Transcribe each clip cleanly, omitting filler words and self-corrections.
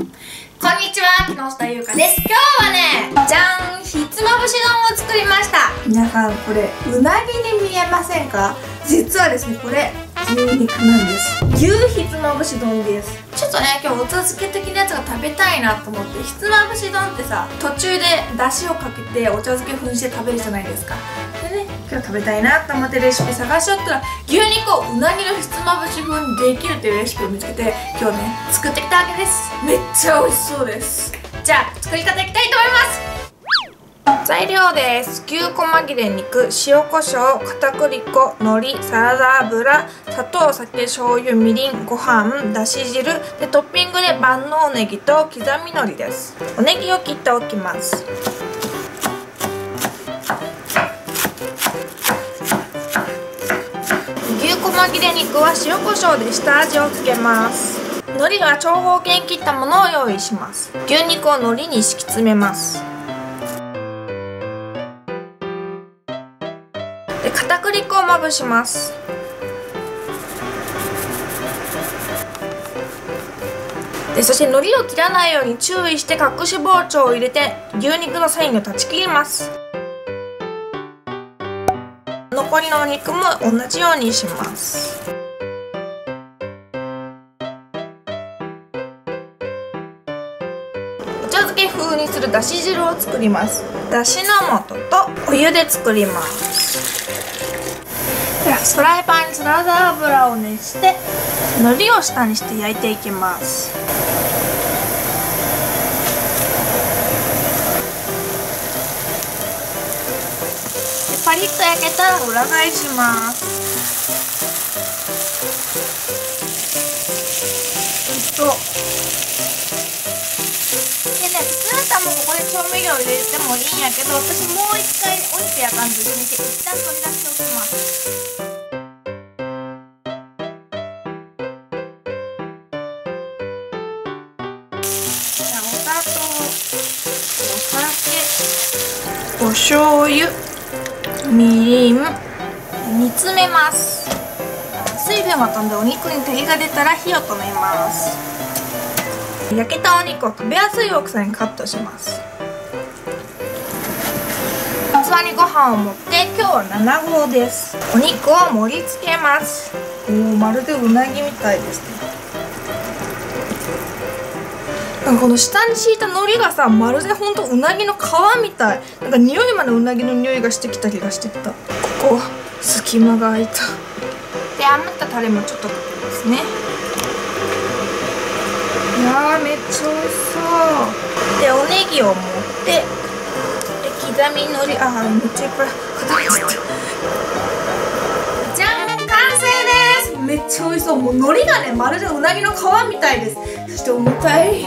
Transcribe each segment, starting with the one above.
こんにちは、木下優香です。今日はね、じゃん、ひつまぶし丼を作りました。皆さん、これうなぎに見えませんか？実はですね、これ牛肉なんです。牛ひつまぶし丼です。ちょっとね、今日お茶漬け的なやつが食べたいなと思って、ひつまぶし丼ってさ、途中で出汁をかけてお茶漬け風にして食べるじゃないですか。でね、今日食べたいなと思ってレシピ探しちゃったら、牛肉をうなぎのひつまぶし風にできるというレシピを見つけて、今日ね、作ってきたわけです。めっちゃ美味しそうです。じゃあ、作り方いきたいと思います。材料です。牛細切れ肉、塩コショウ、片栗粉、海苔、サラダ油、砂糖、酒、醤油、みりん、ご飯、だし汁で、トッピングで万能ネギと刻み海苔です。おネギを切っておきます。牛細切れ肉は塩コショウで下味をつけます。海苔は長方形に切ったものを用意します。牛肉を海苔に敷き詰めます。で、片栗粉をまぶします。で、そして海苔を切らないように注意して隠し包丁を入れて牛肉の繊維を断ち切ります。残りのお肉も同じようにします。お茶漬け風にするだし汁を作ります。だしの素とお湯で作ります。ではフライパンにサラダ油を熱して海苔を下にして焼いていきます。でパリッと焼けたら裏返します。でね、普通だったらもうここで調味料入れてもいいんやけど、私もう一回お肉焼かんと一緒にして一旦取り出しておきます。じゃあお砂糖、お酒、お醤油、みりん、煮詰めます。水分が飛んでお肉に照りが出たら火を止めます。焼けたお肉を食べやすい大きさにカットします。器にご飯を盛って今日は7合です。お肉を盛り付けます。まるでうなぎみたいですね。なんかこの下に敷いた海苔がさ、まるでほんとうなぎの皮みたい。なんか匂いまでうなぎの匂いがしてきた気がしてきた。ここ隙間が空いた。で、余ったタレもちょっとかけますね。いやー、めっちゃ美味しそう。で、おネギを持ってで、刻み海苔、めっちゃいっぱい固まっちゃった。じゃん、完成です。めっちゃ美味しそう。もう海苔がね、まるでうなぎの皮みたいです。そして重たい。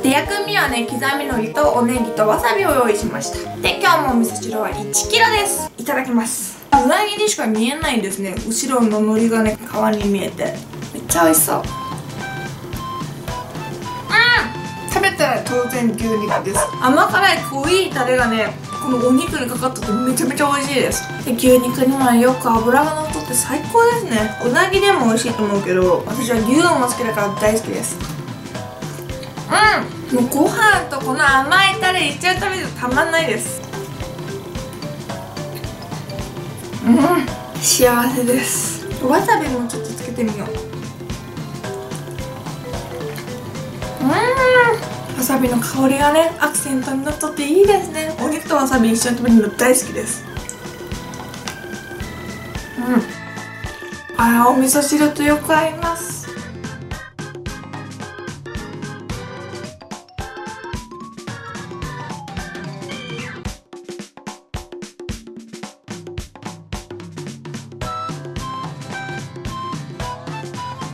で、薬味はね、刻み海苔とおネギとわさびを用意しました。で、今日もお味噌汁は1キロです。いただきます。うなぎにしか見えないんですね。後ろの海苔がね、皮に見えてめっちゃ美味しそう。食べたら当然牛肉です。甘辛い濃いタレがね、このお肉にかかっててめちゃめちゃ美味しいです。で、牛肉にはよく脂がのっとって最高ですね。うなぎでも美味しいと思うけど、私は牛も好きだから大好きです。もうご飯とこの甘いタレ一緒に食べるとたまんないです。幸せです。わさびもちょっとつけてみよう。わさびの香りがね、アクセントになっとっていいですね。お肉とわさび一緒に食べるの大好きです。お味噌汁とよく合います。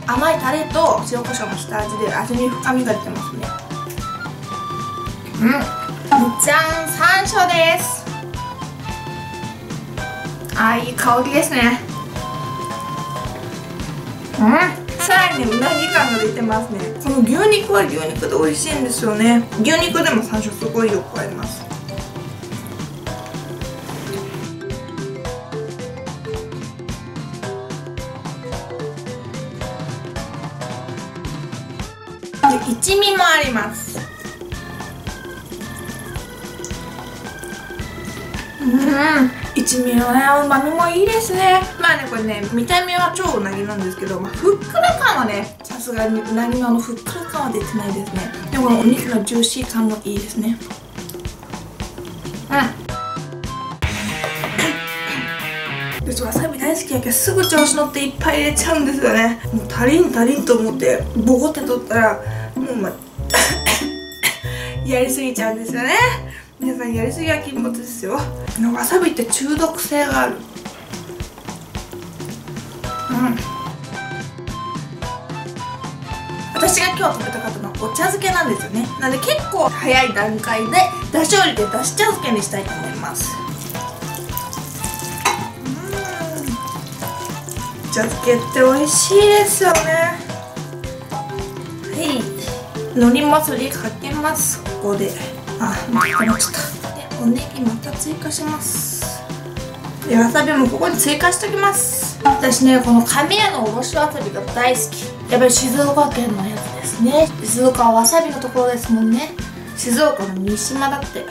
甘いタレと塩コショウの下味で味に深みが出てますね。じゃん、山椒です。いい香りですね。さらにね、うなぎ感が出てますね。この牛肉は牛肉で美味しいんですよね。牛肉でも山椒すごいよく合います。で、一味もあります。一味のね、うまみもいいですね。まあね、これね、見た目は超うなぎなんですけど、ふっくら感はね、さすがにうなぎのふっくら感は出てないですね。でもこのお肉のジューシー感もいいですね。わさび大好きやけどすぐ調子乗っていっぱい入れちゃうんですよね。もう足りんと思ってボコって取ったらもうやりすぎちゃうんですよね。皆さんやりすぎは禁物ですよ。わさびって中毒性がある。私が今日食べたかったのはお茶漬けなんですよね。なので結構早い段階でだしを入れてだし茶漬けにしたいと思います。お茶漬けって美味しいですよね。はい、海苔もそりかけます。ここでなくなっちゃった。でおネギまた追加します。でわさびもここに追加しておきます。私ね、この亀屋のおろしわさびが大好き。やっぱり静岡県のやつですね。静岡はわさびのところですもんね。静岡の三島だって。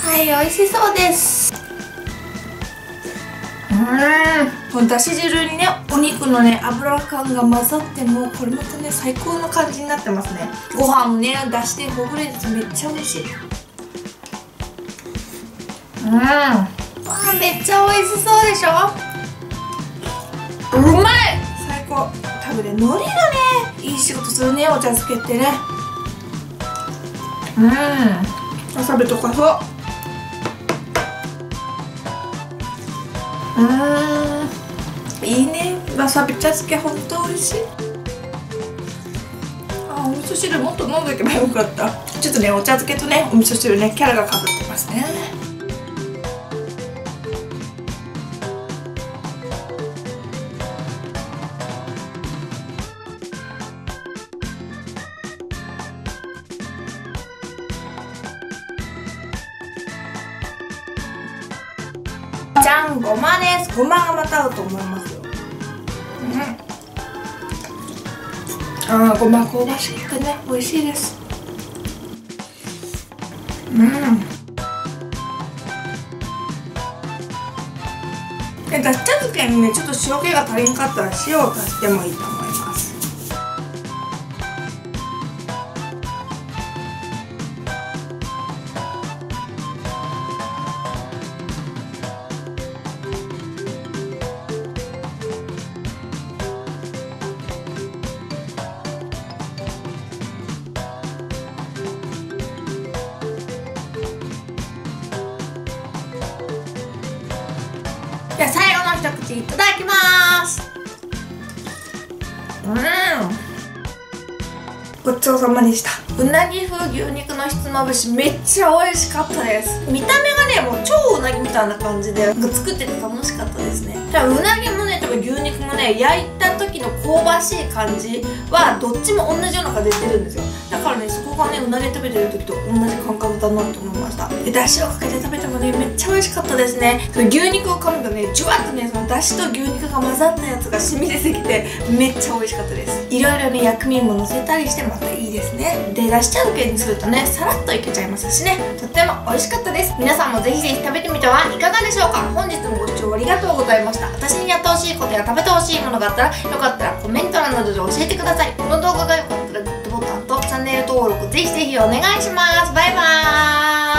はい、美味しそうです。このだし汁にね、お肉のね、油感が混ざって、もうこれまたね、最高の感じになってますね。ご飯もね、だしでほぐれててめっちゃ美味しい。わあ、めっちゃ美味しそうでしょ。うまい、最高。多分ね、海苔がね、いい仕事するね、お茶漬けってね。わさびとかそう。いいね、わさび茶漬けほんと美味しい。お味噌汁もっと飲んどけばよかった。ちょっとね、お茶漬けとね、お味噌汁ね、キャラがかぶってますね。じゃん、ごまです。ごまがまた合うと思いますよ。ごま香ばしくてね、美味しいです。でだし茶漬けにね、ちょっと塩気が足りんかったら塩を足してもいいと思います。じゃあ最後の一口いただきます。ごちそうさまでした。うなぎ風牛肉のひつまぶしめっちゃ美味しかったです。見た目がね、もう超うなぎみたいな感じで作ってて楽しかったですね。ただうなぎもね、牛肉もね、焼いた時の香ばしい感じはどっちも同じような感じで出るんですよ。だからね、そこがね、うなぎ食べてる時と同じ感覚だなと思いました。でだしをかけて食べてもね、めっちゃ美味しかったですね。その牛肉を噛むとね、ジュワッとね、そのだしと牛肉が混ざったやつが染み出てきてめっちゃ美味しかったです。いろいろね、薬味ものせたりしてまたいいですね。でだし茶漬けにするとね、さらっといけちゃいますしね、とっても美味しかったです。皆さんもぜひぜひ食べてみてはいかがでしょうか。本日もご視聴ありがとうございました。私にやってほしいことや食べてほしいものがあったら、よかったらコメント欄などで教えてください。この動画が良かったらグッドボタンとチャンネル登録ぜひぜひお願いします。バイバーイ。